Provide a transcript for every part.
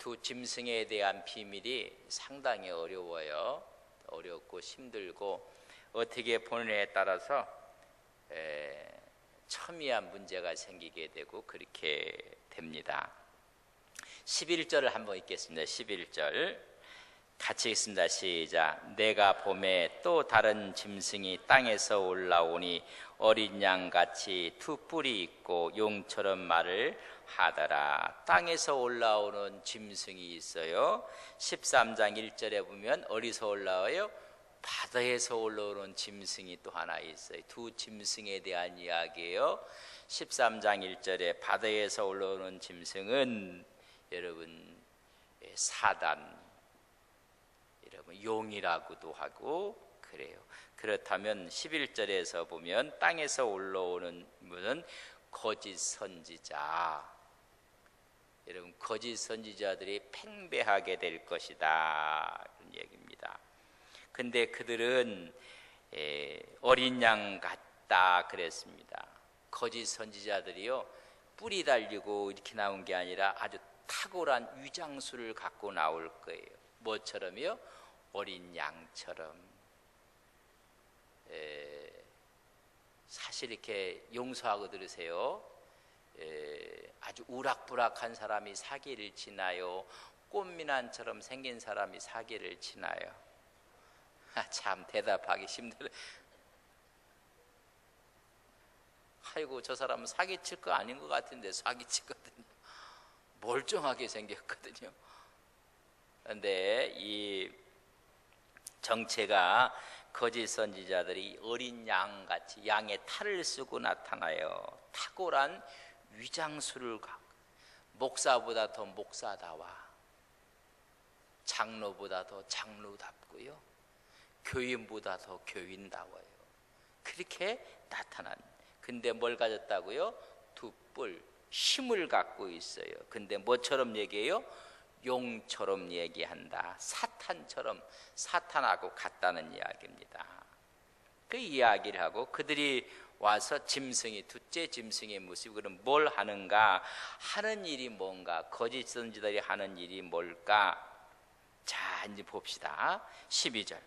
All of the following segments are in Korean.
두 짐승에 대한 비밀이 상당히 어려워요. 어렵고 힘들고 어떻게 보느냐에 따라서 첨예한 문제가 생기게 되고 그렇게 됩니다. 11절을 한번 읽겠습니다. 11절 같이 읽습니다. 시작. 내가 봄에 또 다른 짐승이 땅에서 올라오니 어린 양같이 두 뿔이 있고 용처럼 말을 하더라. 땅에서 올라오는 짐승이 있어요. 13장 1절에 보면 어디서 올라와요? 바다에서 올라오는 짐승이 또 하나 있어요. 두 짐승에 대한 이야기예요. 13장 1절에 바다에서 올라오는 짐승은 여러분 사단, 여러분 용이라고도 하고 그래요. 그렇다면 11절에서 보면 땅에서 올라오는 분은 거짓 선지자, 여러분 거짓 선지자들이 팽배하게 될 것이다 그런 얘기입니다. 근데 그들은 어린 양 같다 그랬습니다. 거짓 선지자들이요 뿔이 달리고 이렇게 나온 게 아니라 아주 탁월한 위장술을 갖고 나올 거예요. 뭐처럼요? 어린 양처럼. 사실 이렇게 용서하고 들으세요. 아주 우락부락한 사람이 사기를 치나요? 꽃미남처럼 생긴 사람이 사기를 치나요? 참 대답하기 힘들어요. 아이고 저 사람은 사기칠 거 아닌 것 같은데 사기치거든요. 멀쩡하게 생겼거든요. 그런데 이 정체가 거짓 선지자들이 어린 양같이 양의 탈을 쓰고 나타나요. 탁월한 위장술을 갖고 목사보다 더 목사다워, 장로보다 더 장로답고요, 교인보다 더 교인다워요. 그렇게 나타난. 근데 뭘 가졌다고요? 두 뿔, 힘을 갖고 있어요. 근데 뭐처럼 얘기해요? 용처럼 얘기한다. 사탄처럼, 사탄하고 같다는 이야기입니다. 그 이야기를 하고 그들이 와서 짐승이, 둘째 짐승의 모습이 그럼 뭘 하는가? 하는 일이 뭔가? 거짓 선지자들이 하는 일이 뭘까? 자, 이제 봅시다. 12절.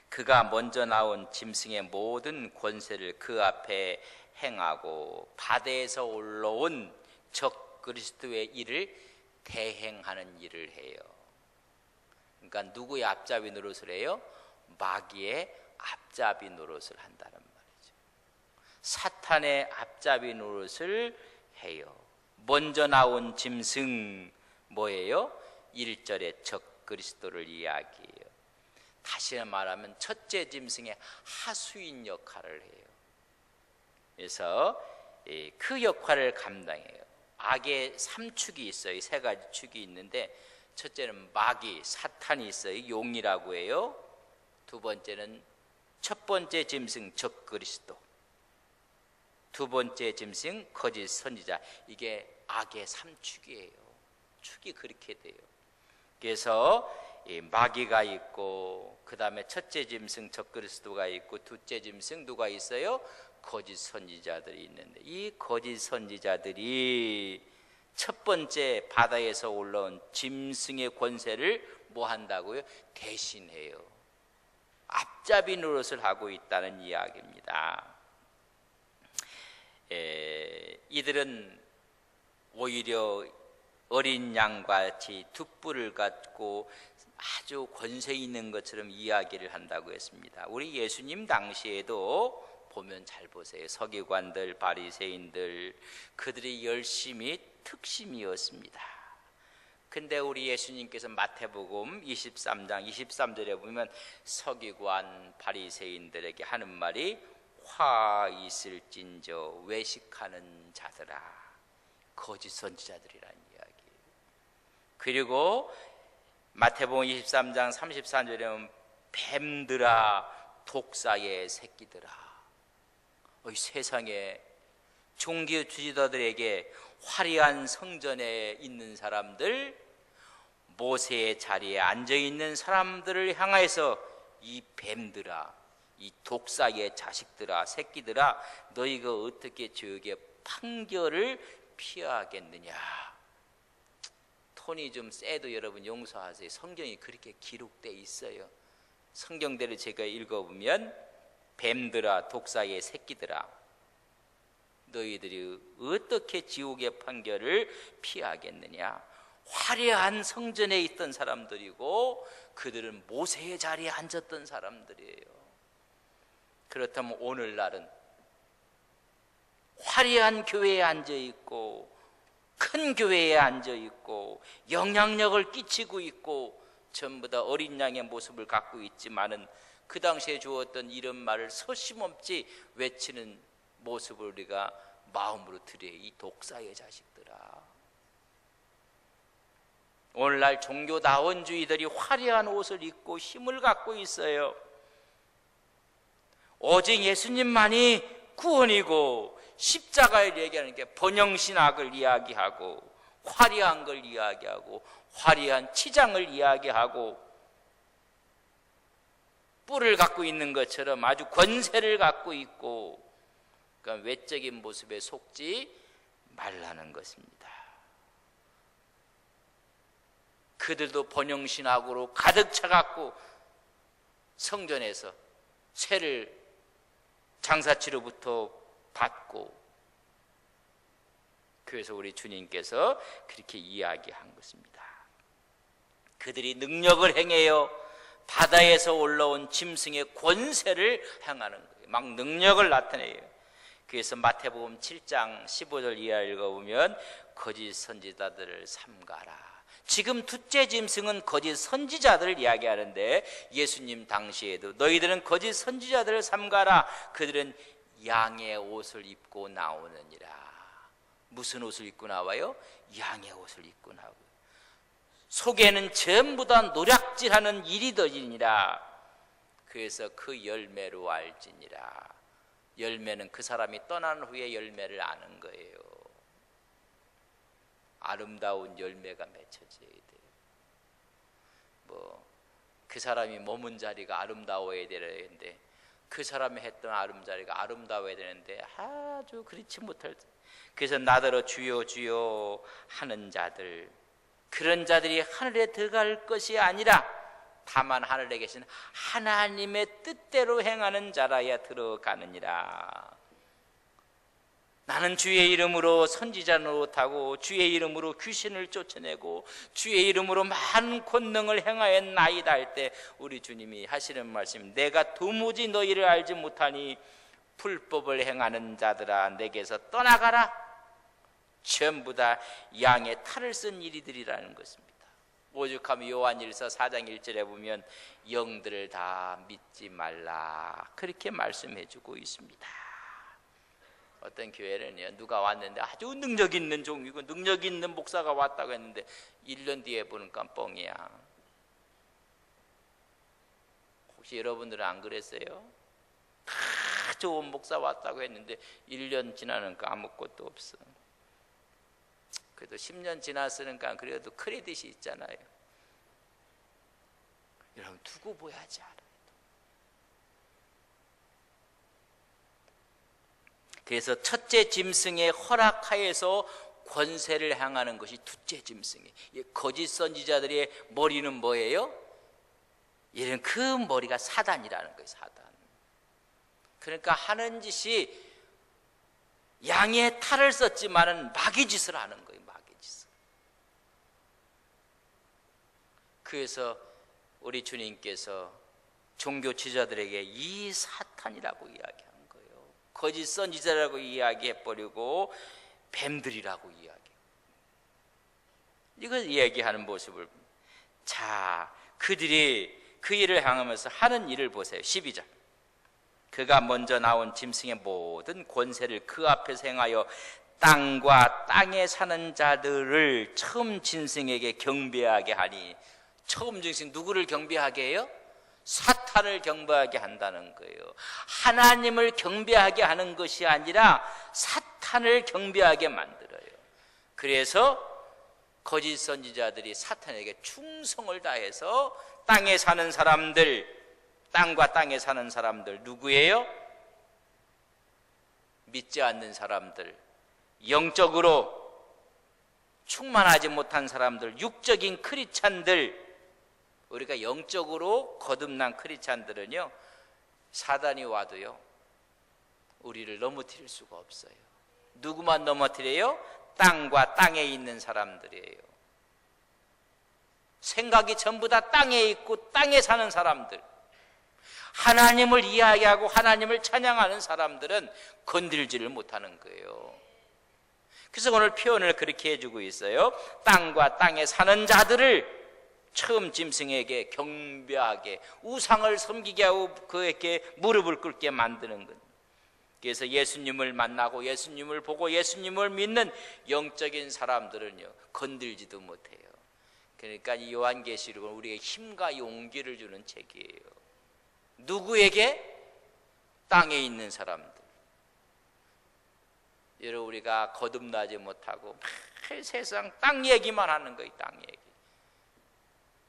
그가 먼저 나온 짐승의 모든 권세를 그 앞에 행하고 바다에서 올라온 적 그리스도의 일을 대행하는 일을 해요. 그러니까 누구의 앞잡이 노릇을 해요? 마귀의 앞잡이 노릇을 한다는 말이죠. 사탄의 앞잡이 노릇을 해요. 먼저 나온 짐승 뭐예요? 1절에 적 그리스도를 이야기해요. 다시 말하면 첫째 짐승의 하수인 역할을 해요. 그래서 그 역할을 감당해요. 악의 3축이 있어요. 3가지 축이 있는데 첫째는 마귀, 사탄이 있어요. 용이라고 해요. 두 번째는 첫 번째 짐승 적 그리스도, 두 번째 짐승 거짓 선지자. 이게 악의 3축이에요. 축이 그렇게 돼요. 그래서 마귀가 있고 그 다음에 첫째 짐승 적 그리스도가 있고 둘째 짐승 누가 있어요? 거짓 선지자들이 있는데 이 거짓 선지자들이 첫 번째 바다에서 올라온 짐승의 권세를 뭐 한다고요? 대신해요. 앞잡이 노릇을 하고 있다는 이야기입니다. 이들은 오히려 어린 양과 같이 두 뿔을 갖고 아주 권세 있는 것처럼 이야기를 한다고 했습니다. 우리 예수님 당시에도 보면 잘 보세요. 서기관들, 바리새인들, 그들이 열심히 특심이었습니다. 근데 우리 예수님께서 마태복음 23장 23절에 보면 서기관, 바리새인들에게 하는 말이 화 있을진저 외식하는 자들아, 거짓 선지자들이라는 이야기예요. 그리고 마태복음 23장 33절에 보면 뱀들아, 독사의 새끼들아. 이 세상에 종교 지도자들에게 화려한 성전에 있는 사람들, 모세의 자리에 앉아있는 사람들을 향해서 이 뱀들아, 이 독사의 자식들아, 새끼들아, 너희가 어떻게 저에게 판결을 피하겠느냐. 톤이 좀 세도 여러분 용서하세요. 성경이 그렇게 기록되어 있어요. 성경대로 제가 읽어보면 뱀들아 독사의 새끼들아 너희들이 어떻게 지옥의 판결을 피하겠느냐. 화려한 성전에 있던 사람들이고 그들은 모세의 자리에 앉았던 사람들이에요. 그렇다면 오늘날은 화려한 교회에 앉아있고 큰 교회에 앉아있고 영향력을 끼치고 있고 전부 다 어린 양의 모습을 갖고 있지만은 그 당시에 주었던 이런 말을 서심없이 외치는 모습을 우리가 마음으로 드려요. 이 독사의 자식들아. 오늘날 종교다원주의들이 화려한 옷을 입고 힘을 갖고 있어요. 오직 예수님만이 구원이고 십자가를 얘기하는 게 번영신학을 이야기하고 화려한 걸 이야기하고 화려한 치장을 이야기하고 뿔을 갖고 있는 것처럼 아주 권세를 갖고 있고 그러니까 외적인 모습에 속지 말라는 것입니다. 그들도 번영신학으로 가득 차갖고 성전에서 세를 장사치로부터 받고 그래서 우리 주님께서 그렇게 이야기한 것입니다. 그들이 능력을 행해요. 바다에서 올라온 짐승의 권세를 행하는 거예요. 막 능력을 나타내요. 그래서 마태복음 7장 15절 이하 읽어보면 거짓 선지자들을 삼가라. 지금 둘째 짐승은 거짓 선지자들을 이야기하는데 예수님 당시에도 너희들은 거짓 선지자들을 삼가라. 그들은 양의 옷을 입고 나오느니라. 무슨 옷을 입고 나와요? 양의 옷을 입고 나오고 속에는 전부 다 노략질하는 이리더니라. 그래서 그 열매로 알지니라. 열매는 그 사람이 떠난 후에 열매를 아는 거예요. 아름다운 열매가 맺혀져야 돼요. 그 사람이 머문 자리가 아름다워야 되는데 그 사람이 했던 자리가 아름다워야 되는데 아주 그렇지 못할 때 그래서 나더러 주여 주여 하는 자들 그런 자들이 하늘에 들어갈 것이 아니라 다만 하늘에 계신 하나님의 뜻대로 행하는 자라야 들어가느니라. 나는 주의 이름으로 선지자 노릇하고 주의 이름으로 귀신을 쫓아내고 주의 이름으로 많은 권능을 행하였나이다 할 때 우리 주님이 하시는 말씀 내가 도무지 너희를 알지 못하니 불법을 행하는 자들아 내게서 떠나가라. 전부 다 양의 탈을 쓴 이리들이라는 것입니다. 오죽하면 요한일서 4장 1절에 보면 영들을 다 믿지 말라 그렇게 말씀해 주고 있습니다. 어떤 교회는요 누가 왔는데 아주 능력 있는 종이고 능력 있는 목사가 왔다고 했는데 1년 뒤에 보니까 뻥이야. 혹시 여러분들은 안 그랬어요? 다 좋은 목사 왔다고 했는데 1년 지나니까 아무것도 없어. 그래도 10년 지났으니까 그래도 크레딧이 있잖아요. 여러분 두고 보야지 알아요. 그래서 첫째 짐승의 허락하에서 권세를 행하는 것이 둘째 짐승이에요. 거짓 선지자들의 머리는 뭐예요? 얘는 그 머리가 사단이라는 거예요. 사단. 그러니까 하는 짓이 양의 탈을 썼지만은 마귀 짓을 하는 거예요. 마귀 짓을. 그래서 우리 주님께서 종교 지도자들에게 이 사탄이라고 이야기합니다. 거짓 선지자라고 이야기해버리고 뱀들이라고 이야기해요. 이걸 이야기하는 모습을 자 그들이 그 일을 향하면서 하는 일을 보세요. 12절 그가 먼저 나온 짐승의 모든 권세를 그 앞에서 행하여 땅과 땅에 사는 자들을 처음 짐승에게 경배하게 하니 처음 짐승 누구를 경배하게 해요? 사탄을 경배하게 한다는 거예요. 하나님을 경배하게 하는 것이 아니라 사탄을 경배하게 만들어요. 그래서 거짓 선지자들이 사탄에게 충성을 다해서 땅에 사는 사람들, 땅과 땅에 사는 사람들 누구예요? 믿지 않는 사람들, 영적으로 충만하지 못한 사람들, 육적인 크리스찬들, 우리가 영적으로 거듭난 크리스찬들은요, 사단이 와도요 우리를 넘어뜨릴 수가 없어요. 누구만 넘어뜨려요? 땅과 땅에 있는 사람들이에요. 생각이 전부 다 땅에 있고 땅에 사는 사람들, 하나님을 이야기하고 하나님을 찬양하는 사람들은 건들지를 못하는 거예요. 그래서 오늘 표현을 그렇게 해주고 있어요. 땅과 땅에 사는 자들을 처음 짐승에게 경배하게, 우상을 섬기게 하고 그에게 무릎을 꿇게 만드는 것. 그래서 예수님을 만나고 예수님을 보고 예수님을 믿는 영적인 사람들은요 건들지도 못해요. 그러니까 이 요한계시록은 우리에게 힘과 용기를 주는 책이에요. 누구에게? 땅에 있는 사람들. 여러분, 우리가 거듭나지 못하고 세상 땅 얘기만 하는 거예요. 땅 얘기.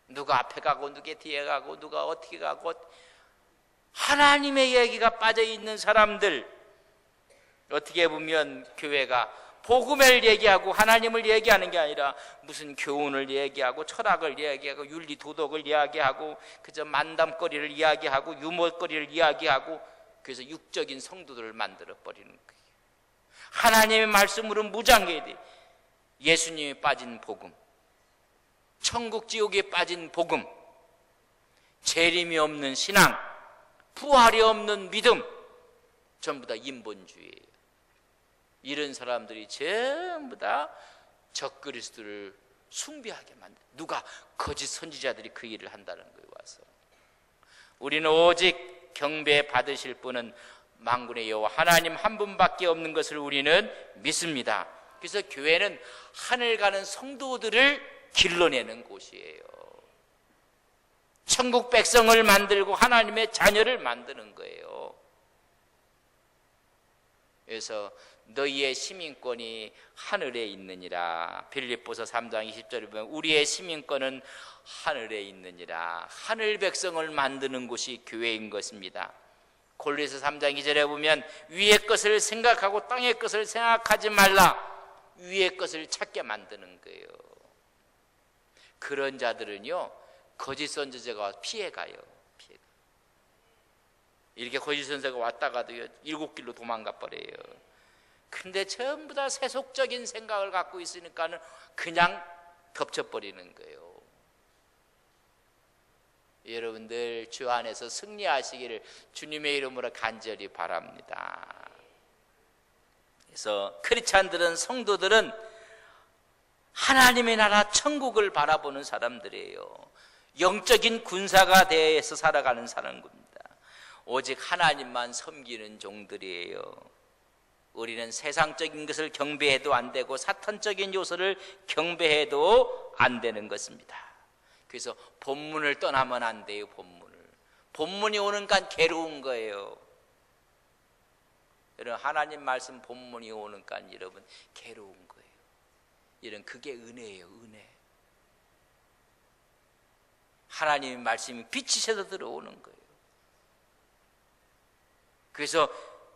누가 앞에 가고 누가 뒤에 가고 누가 어떻게 가고, 하나님의 얘기가 빠져있는 사람들. 어떻게 보면 교회가 복음을 얘기하고 하나님을 얘기하는 게 아니라 무슨 교훈을 얘기하고 철학을 얘기하고 윤리 도덕을 이야기하고 그저 만담거리를 이야기하고 유머거리를 이야기하고, 그래서 육적인 성도들을 만들어 버리는 거예요. 하나님의 말씀으로 무장해야 돼. 예수님이 빠진 복음, 천국 지옥에 빠진 복음, 재림이 없는 신앙, 부활이 없는 믿음, 전부 다 인본주의예요. 이런 사람들이 전부 다 적그리스도를 숭배하게 만든, 누가? 거짓 선지자들이 그 일을 한다는 거예요. 와서 우리는 오직 경배 받으실 분은 만군의 여호와 하나님 한 분밖에 없는 것을 우리는 믿습니다. 그래서 교회는 하늘 가는 성도들을 길러내는 곳이에요. 천국 백성을 만들고 하나님의 자녀를 만드는 거예요. 그래서 너희의 시민권이 하늘에 있느니라. 빌립보서 3장 20절에 보면 우리의 시민권은 하늘에 있느니라. 하늘 백성을 만드는 곳이 교회인 것입니다. 골로새 3장 2절에 보면 위의 것을 생각하고 땅의 것을 생각하지 말라. 위의 것을 찾게 만드는 거예요. 그런 자들은요 거짓 선지자가 피해가요. 이렇게 거짓 선지자가 왔다가도 일곱 길로 도망가 버려요. 근데 전부 다 세속적인 생각을 갖고 있으니까는 그냥 덮쳐버리는 거예요. 여러분들 주 안에서 승리하시기를 주님의 이름으로 간절히 바랍니다. 그래서 크리스찬들은, 성도들은 하나님의 나라 천국을 바라보는 사람들이에요. 영적인 군사가 되어서 살아가는 사람입니다. 오직 하나님만 섬기는 종들이에요. 우리는 세상적인 것을 경배해도 안 되고 사탄적인 요소를 경배해도 안 되는 것입니다. 그래서 본문을 떠나면 안 돼요. 본문이 오는간 괴로운 거예요. 여러분, 하나님 말씀 본문이 오는간 여러분 괴로운 거예요. 이런 그게 은혜예요. 은혜. 하나님의 말씀이 빛이 새서 들어오는 거예요. 그래서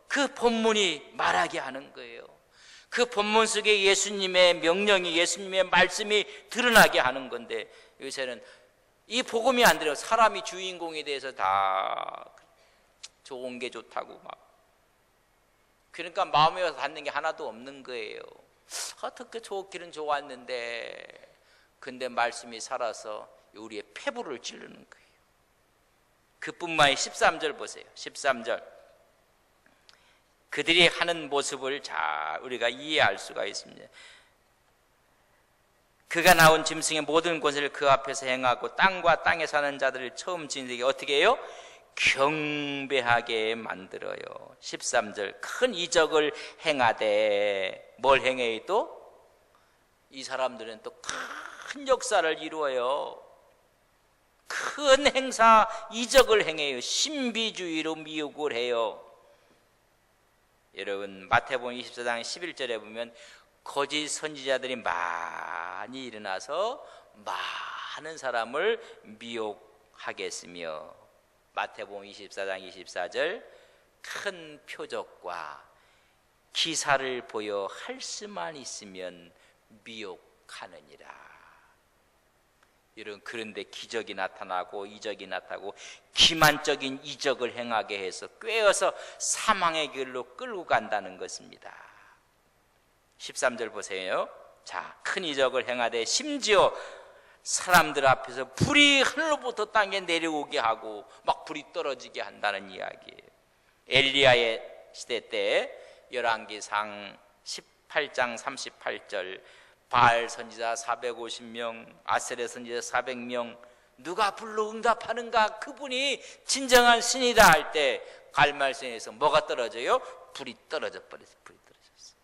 그 본문이 말하게 하는 거예요. 그 본문 속에 예수님의 명령이, 예수님의 말씀이 드러나게 하는 건데, 요새는 이 복음이 안 들어요. 사람이 주인공에 대해서 다 좋은 게 좋다고 막. 그러니까 마음에 와서 닿는 게 하나도 없는 거예요. 어떻게 좋기는 좋았는데, 근데 말씀이 살아서 우리의 폐부를 찌르는 거예요. 그뿐만이 13절 보세요. 13절. 그들이 하는 모습을 잘 우리가 이해할 수가 있습니다. 그가 나온 짐승의 모든 권세를 그 앞에서 행하고 땅과 땅에 사는 자들을 처음 지니게 어떻게 해요? 경배하게 만들어요. 13절. 큰 이적을 행하되, 뭘 행해요 또? 이 사람들은 또 큰 역사를 이루어요. 큰 행사, 이적을 행해요. 신비주의로 미혹을 해요. 여러분, 마태복음 24장 11절에 보면 거짓 선지자들이 많이 일어나서 많은 사람을 미혹하겠으며, 마태복음 24장 24절, 큰 표적과 기사를 보여 할 수만 있으면 미혹 미혹하느니라. 그런데 기적이 나타나고 이적이 나타나고 기만적인 이적을 행하게 해서 꿰어서 사망의 길로 끌고 간다는 것입니다. 13절 보세요. 자, 큰 이적을 행하되 심지어 사람들 앞에서 불이 하늘로부터 땅에 내려오게 하고 막 불이 떨어지게 한다는 이야기예요. 엘리야의 시대 때 열왕기상 18장 38절 바알 선지자 450명, 아세레 선지자 400명, 누가 불로 응답하는가? 그분이 진정한 신이다 할 때 갈멜산에서 뭐가 떨어져요? 불이 떨어져 버렸어요. 불이 떨어졌어요.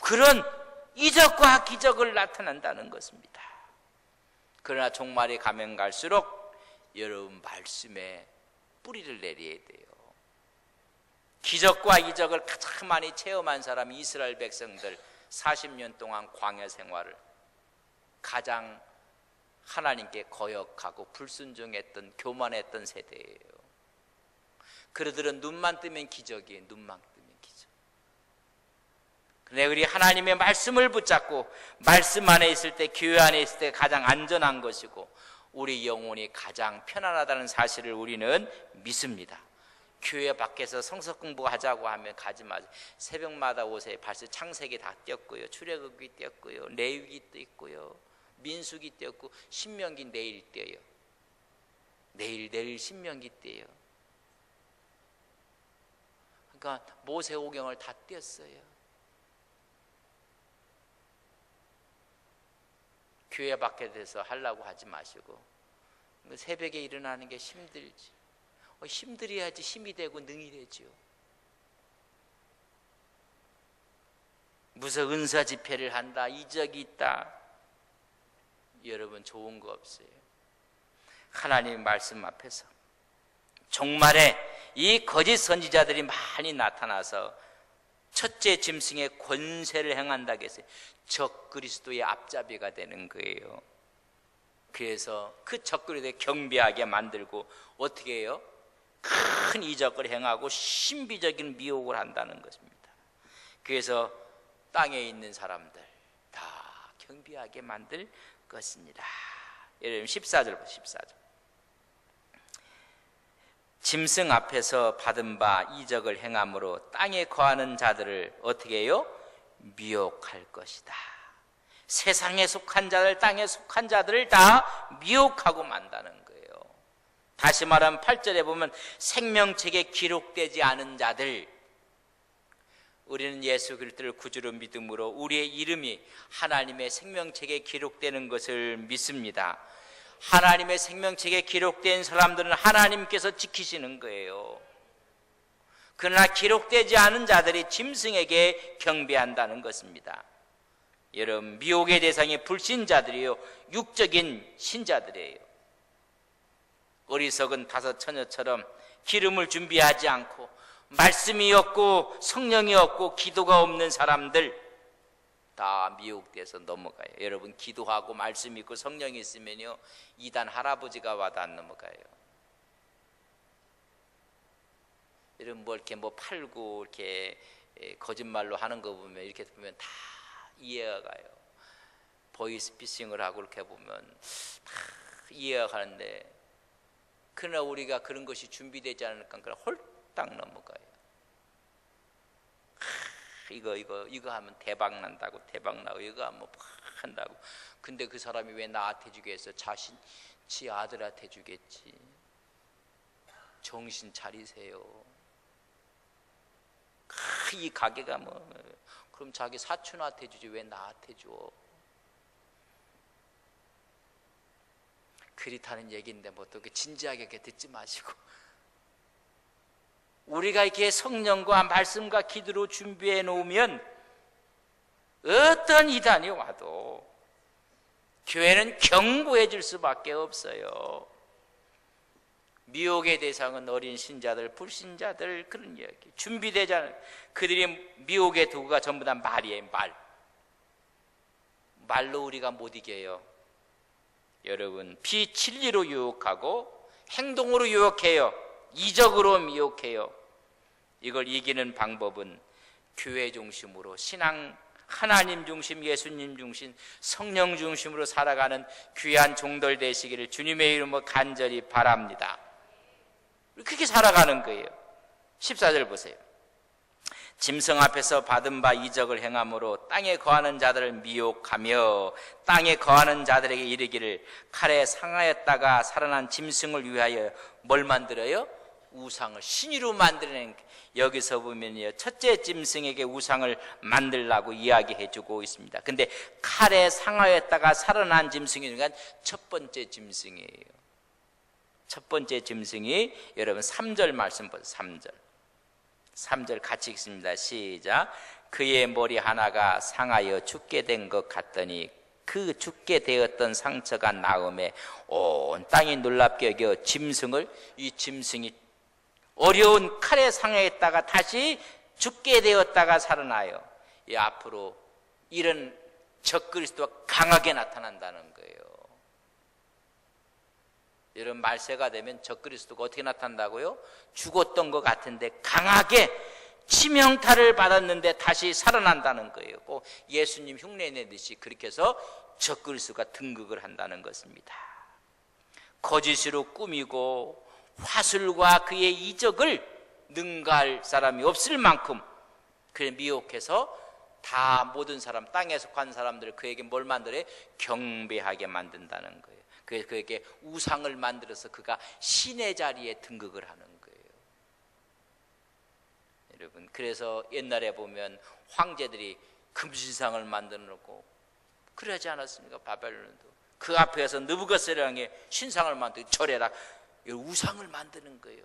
그런 이적과 기적을 나타난다는 것입니다. 그러나 종말이 가면 갈수록 여러분 말씀에 뿌리를 내려야 돼요. 기적과 이적을 가장 많이 체험한 사람이 이스라엘 백성들 40년 동안 광야 생활을 가장 하나님께 거역하고 불순종했던 교만했던 세대예요. 그들은 눈만 뜨면 기적이에요. 눈만 뜨면 기적. 그런데 우리 하나님의 말씀을 붙잡고 말씀 안에 있을 때, 교회 안에 있을 때 가장 안전한 것이고 우리 영혼이 가장 편안하다는 사실을 우리는 믿습니다. 교회 밖에서 성서 공부하자고 하면 가지 마세요. 새벽마다 오세요. 벌써 창세기 다 띄었고요, 출애굽기 띄었고요, 레위기 띄었고요, 민수기 띄었고 신명기 내일 띄어요. 내일 신명기 띄어요. 그러니까 모세오경을 다 띄었어요. 교회 밖에서 하려고 하지 마시고 새벽에 일어나는 게 힘들지. 힘들어야지 힘이 되고 능이 되지요. 무슨 은사 집회를 한다, 이적이 있다, 여러분 좋은 거 없어요. 하나님 말씀 앞에서 종말에 이 거짓 선지자들이 많이 나타나서 첫째 짐승의 권세를 행한다고 했어요. 적그리스도의 앞잡이가 되는 거예요. 그래서 그 적그리스도를 경배하게 만들고 어떻게 해요? 큰 이적을 행하고 신비적인 미혹을 한다는 것입니다. 그래서 땅에 있는 사람들 다 경배하게 만들 것입니다. 여러분 14절 보세요. 14절. 짐승 앞에서 받은 바 이적을 행함으로 땅에 거하는 자들을 어떻게 해요? 미혹할 것이다. 세상에 속한 자들, 땅에 속한 자들을 다 미혹하고 만다는 거예요. 다시 말하면 8절에 보면 생명책에 기록되지 않은 자들, 우리는 예수 그리스도를 구주로 믿음으로 우리의 이름이 하나님의 생명책에 기록되는 것을 믿습니다. 하나님의 생명책에 기록된 사람들은 하나님께서 지키시는 거예요. 그러나 기록되지 않은 자들이 짐승에게 경배한다는 것입니다. 여러분, 미혹의 대상이 불신자들이요, 육적인 신자들이에요. 어리석은 다섯 처녀처럼 기름을 준비하지 않고 말씀이 없고 성령이 없고 기도가 없는 사람들 다 미혹돼서 넘어가요. 여러분, 기도하고 말씀이 있고 성령이 있으면요, 이단 할아버지가 와도 안 넘어가요. 여러분, 이렇게 팔고 이렇게 거짓말로 하는 거 보면 이렇게 보면 다 이해가 가요. 보이스피싱을 하고 이렇게 보면 다 이해가 가는데, 그러나 우리가 그런 것이 준비되지 않으니까 그냥 홀딱 넘어가요. 이거 하면 대박 난다고, 대박 나고, 이거 하면 막 한다고. 근데 그 사람이 왜 나한테 주겠어? 지 아들한테 주겠지. 정신 차리세요. 이 가게가 그럼 자기 사촌한테 주지 왜 나한테 줘? 그렇다는 얘기인데 또 진지하게 이렇게 듣지 마시고, 우리가 이렇게 성령과 말씀과 기도로 준비해 놓으면 어떤 이단이 와도 교회는 경고해 줄 수밖에 없어요. 미혹의 대상은 어린 신자들, 불신자들, 그런 이야기. 준비되지 않은 그들이 미혹의 도구가 전부 다 말이에요. 말로 우리가 못 이겨요. 여러분, 비진리로 유혹하고 행동으로 유혹해요. 이적으로 미혹해요. 이걸 이기는 방법은 교회 중심으로 신앙 하나님 중심, 예수님 중심, 성령 중심으로 살아가는 귀한 종들 되시기를 주님의 이름으로 간절히 바랍니다. 그렇게 살아가는 거예요. 14절 보세요. 짐승 앞에서 받은 바 이적을 행함으로 땅에 거하는 자들을 미혹하며 땅에 거하는 자들에게 이르기를 칼에 상하였다가 살아난 짐승을 위하여 뭘 만들어요? 우상을 신으로 만드는. 여기서 보면요, 첫째 짐승에게 우상을 만들라고 이야기해 주고 있습니다. 근데 칼에 상하였다가 살아난 짐승이니까 첫 번째 짐승이에요. 첫 번째 짐승이 여러분 3절 말씀 보세요. 3절 같이 읽습니다. 시작. 그의 머리 하나가 상하여 죽게 된 것 같더니 그 죽게 되었던 상처가 나음에 온 땅이 놀랍게 여겨 짐승을, 이 짐승이 어려운 칼에 상하였다가 다시 죽게 되었다가 살아나요. 이 앞으로 이런 적그리스도가 강하게 나타난다는 거예요. 여러분, 말세가 되면 적그리스도가 어떻게 나타난다고요? 죽었던 것 같은데 강하게 치명타를 받았는데 다시 살아난다는 거예요. 꼭 예수님 흉내 내듯이 그렇게 해서 적그리스도가 등극을 한다는 것입니다. 거짓으로 꾸미고 화술과 그의 이적을 능가할 사람이 없을 만큼 그를 미혹해서 다 모든 사람, 땅에 속한 사람들을 그에게 뭘 만들어요? 경배하게 만든다는 거예요. 그에게 우상을 만들어서 그가 신의 자리에 등극을 하는 거예요. 여러분, 그래서 옛날에 보면 황제들이 금신상을 만들어 놓고 그러지 않았습니까? 바벨론도 그 앞에서 느부갓네살에게 신상을 만들고 절해라, 우상을 만드는 거예요.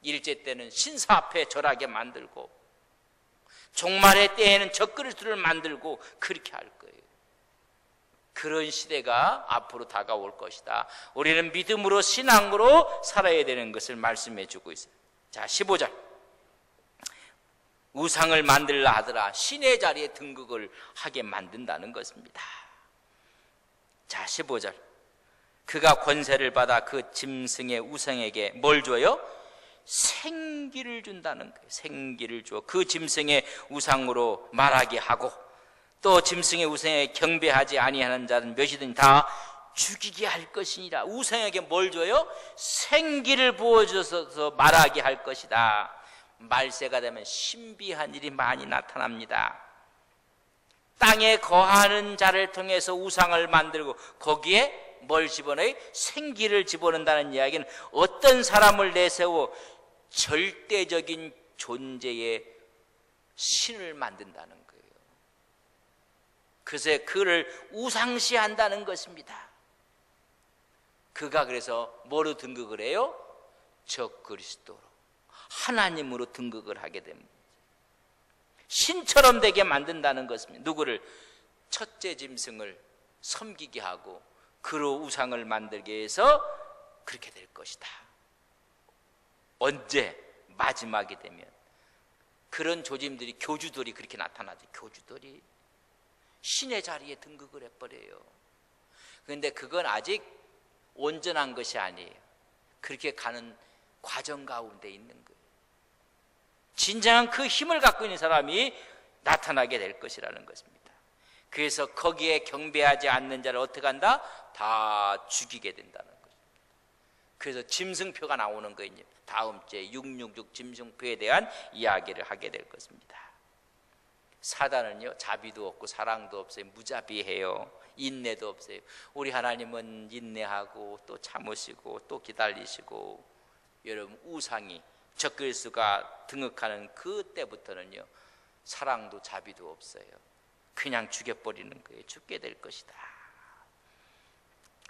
일제 때는 신사 앞에 절하게 만들고 종말의 때에는 적그리스도를 만들고 그렇게 할 거예요. 그런 시대가 앞으로 다가올 것이다. 우리는 믿음으로 신앙으로 살아야 되는 것을 말씀해 주고 있어요. 자, 15절. 우상을 만들라 하더라. 신의 자리에 등극을 하게 만든다는 것입니다. 자, 15절. 그가 권세를 받아 그 짐승의 우상에게 뭘 줘요? 생기를 준다는 거예요. 생기를 줘. 그 짐승의 우상으로 말하게 하고 또 짐승의 우상에 경배하지 아니하는 자는 몇이든 다 죽이게 할 것이니라. 우상에게 뭘 줘요? 생기를 부어줘서 말하게 할 것이다. 말세가 되면 신비한 일이 많이 나타납니다. 땅에 거하는 자를 통해서 우상을 만들고 거기에 뭘 집어넣어요? 생기를 집어넣는다는 이야기는 어떤 사람을 내세워 절대적인 존재의 신을 만든다는 거예요. 그래서 그를 우상시한다는 것입니다. 그가 그래서 뭐로 등극을 해요? 적그리스도로, 하나님으로 등극을 하게 됩니다. 신처럼 되게 만든다는 것입니다. 누구를? 첫째 짐승을 섬기게 하고 그로 우상을 만들게 해서 그렇게 될 것이다. 언제? 마지막이 되면 그런 조짐들이, 교주들이 그렇게 나타나죠. 교주들이 신의 자리에 등극을 해버려요. 그런데 그건 아직 온전한 것이 아니에요. 그렇게 가는 과정 가운데 있는 거예요. 진정한 그 힘을 갖고 있는 사람이 나타나게 될 것이라는 것입니다. 그래서 거기에 경배하지 않는 자를 어떻게 한다? 다 죽이게 된다는 거죠. 그래서 짐승표가 나오는 거예요. 다음 주에 666 짐승표에 대한 이야기를 하게 될 것입니다. 사단은요, 자비도 없고 사랑도 없어요. 무자비해요. 인내도 없어요. 우리 하나님은 인내하고 또 참으시고 또 기다리시고, 여러분 우상이 적그리스도가 등극하는 그때부터는요, 사랑도 자비도 없어요. 그냥 죽여버리는 거예요. 죽게 될 것이다.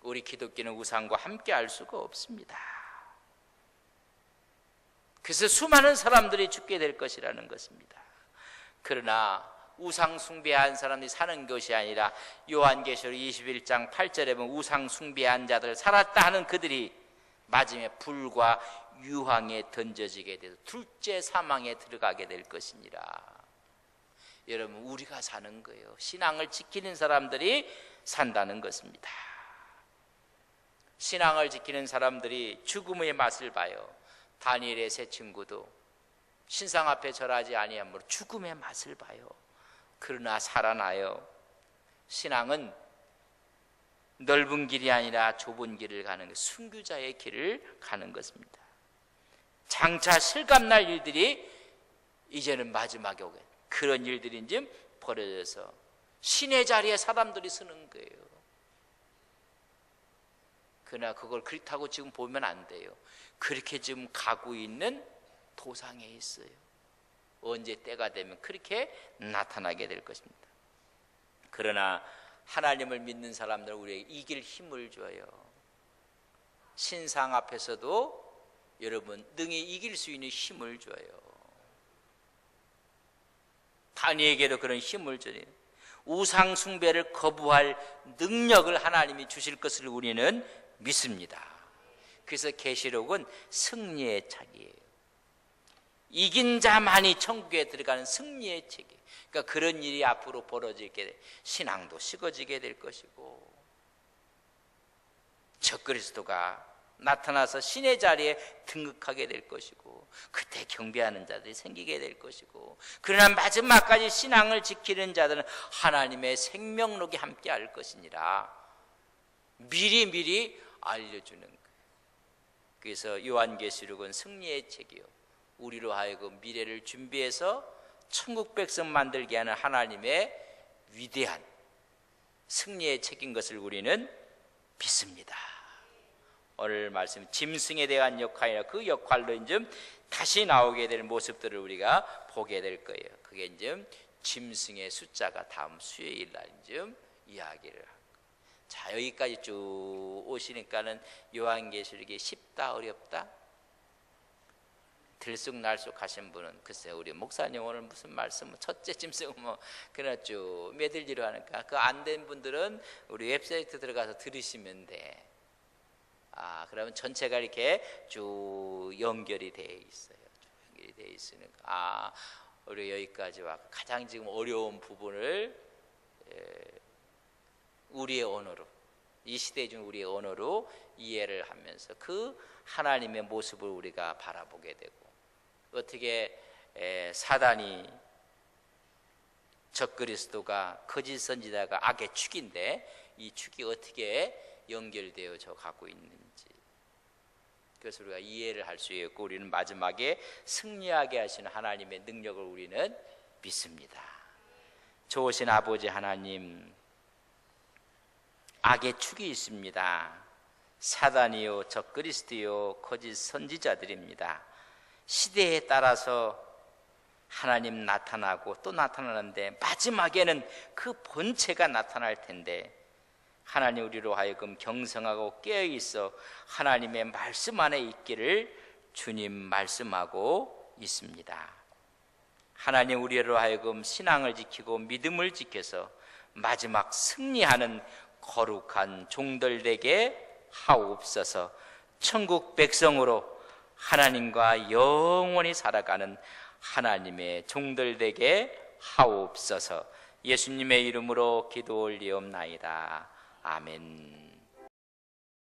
우리 기독교는 우상과 함께 할 수가 없습니다. 그래서 수많은 사람들이 죽게 될 것이라는 것입니다. 그러나 우상 숭배한 사람들이 사는 것이 아니라 요한계시록 21장 8절에 보면 우상 숭배한 자들, 살았다 하는 그들이 마지막에 불과 유황에 던져지게 돼서 둘째 사망에 들어가게 될 것이니라. 여러분, 우리가 사는 거예요. 신앙을 지키는 사람들이 산다는 것입니다. 신앙을 지키는 사람들이 죽음의 맛을 봐요. 다니엘의 세 친구도 신상 앞에 절하지 아니함으로 죽음의 맛을 봐요. 그러나 살아나요. 신앙은 넓은 길이 아니라 좁은 길을 가는 것, 순교자의 길을 가는 것입니다. 장차 실감날 일들이 이제는 마지막에 오게, 그런 일들이 이제 벌어져서 신의 자리에 사람들이 서는 거예요. 그러나 그걸 그렇다고 지금 보면 안 돼요. 그렇게 지금 가고 있는 도상에 있어요. 언제 때가 되면 그렇게 나타나게 될 것입니다. 그러나 하나님을 믿는 사람들은 우리에게 이길 힘을 줘요. 신상 앞에서도 여러분 능히 이길 수 있는 힘을 줘요. 다니엘에게도 그런 힘을 줘요. 우상 숭배를 거부할 능력을 하나님이 주실 것을 우리는 믿습니다. 그래서 계시록은 승리의 책이에요. 이긴 자만이 천국에 들어가는 승리의 책이에요. 그러니까 그런 일이 앞으로 벌어지게 돼 신앙도 식어지게 될 것이고, 적그리스도가 나타나서 신의 자리에 등극하게 될 것이고, 그때 경배하는 자들이 생기게 될 것이고, 그러나 마지막까지 신앙을 지키는 자들은 하나님의 생명록에 함께 할 것이니라 미리 알려주는 거예요. 그래서 요한계시록은 승리의 책이요, 우리로 하여금 미래를 준비해서 천국 백성 만들게 하는 하나님의 위대한 승리의 책인 것을 우리는 믿습니다. 오늘 말씀 짐승에 대한 역할이나 그 역할로 이제 다시 나오게 될 모습들을 우리가 보게 될 거예요. 그게 이제 짐승의 숫자가 다음 수요일 날 이제 이야기를 합니다. 자, 여기까지 쭉 오시니까는 요한계시록이 쉽다 어렵다? 들쑥날쑥 하신 분은 글쎄 우리 목사님 오늘 무슨 말씀, 첫째 짐승은 뭐 그냥 쭉 매들지로 하니까, 그 안 된 분들은 우리 웹사이트 들어가서 들으시면 돼. 그러면 전체가 이렇게 쭉 연결이 돼 있어요. 연결이 돼 있으니까 우리 여기까지 와 가장 지금 어려운 부분을 우리의 언어로, 이 시대 중 우리의 언어로 이해를 하면서 그 하나님의 모습을 우리가 바라보게 되고, 어떻게 사단이, 적그리스도가, 거짓 선지자가 악의 축인데 이 축이 어떻게 연결되어져 가고 있는지, 그것을 우리가 이해를 할 수 있고, 우리는 마지막에 승리하게 하시는 하나님의 능력을 우리는 믿습니다. 좋으신 아버지 하나님, 악의 축이 있습니다. 사단이요, 적그리스도요, 거짓 선지자들입니다. 시대에 따라서 하나님 나타나고 또 나타나는데 마지막에는 그 본체가 나타날 텐데, 하나님 우리로 하여금 경성하고 깨어있어 하나님의 말씀 안에 있기를 주님 말씀하고 있습니다. 하나님 우리로 하여금 신앙을 지키고 믿음을 지켜서 마지막 승리하는 거룩한 종들 되게 하옵소서. 천국 백성으로 하나님과 영원히 살아가는 하나님의 종들 되게 하옵소서. 예수님의 이름으로 기도 올리옵나이다. 아멘.